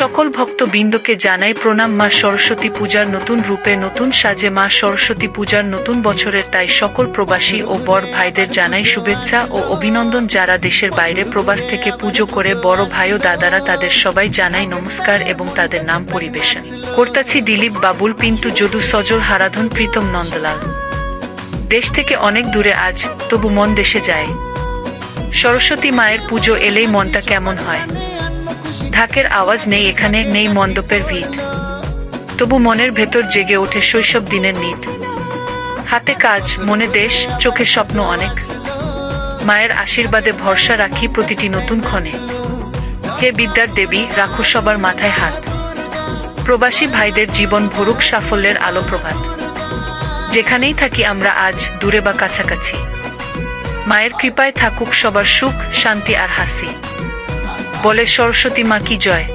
সকল ভক্তবৃন্দকে জানাই প্রণাম। মা সরস্বতী পূজার নতুন রূপে নতুন সাজে মা সরস্বতী পূজার নতুন বছরের তাই সকল প্রবাসী ও বড় ভাইদের জানাই শুভেচ্ছা ও অভিনন্দন। যারা দেশের বাইরে প্রবাস থেকে পুজো করে বড় ভাই ও দাদারা তাদের সবাই জানাই নমস্কার এবং তাদের নাম পরিবেশন করতাছি দিলীপ, বাবুল, পিন্টু, যদু, সজল, হারাধন, প্রীতম, নন্দলাল। দেশ থেকে অনেক দূরে আজ, তবু মন দেশে যায়। সরস্বতী মায়ের পুজো এলেই মনটা কেমন হয়। ঢাকের আওয়াজ নেই, এখানে নেই মণ্ডপের ভিড়, তবু মনের ভেতর জেগে ওঠে শৈশব দিনের নিট। হাতে কাজ, মনে দেশ, চোখে স্বপ্ন অনেক। মায়ের আশীর্বাদে ভরসা রাখি প্রতিটি নতুন ক্ষণে। হে বিদ্যার দেবী, রাখো সবার মাথায় হাত। প্রবাসী ভাইদের জীবন ভরুক সাফল্যের আলো প্রভাত। যেখানেই থাকি আমরা আজ, দূরে বা কাছাকাছি, মায়ের কৃপায় থাকুক সবার সুখ, শান্তি আর হাসি। বলে সরস্বতী মা কি জয়।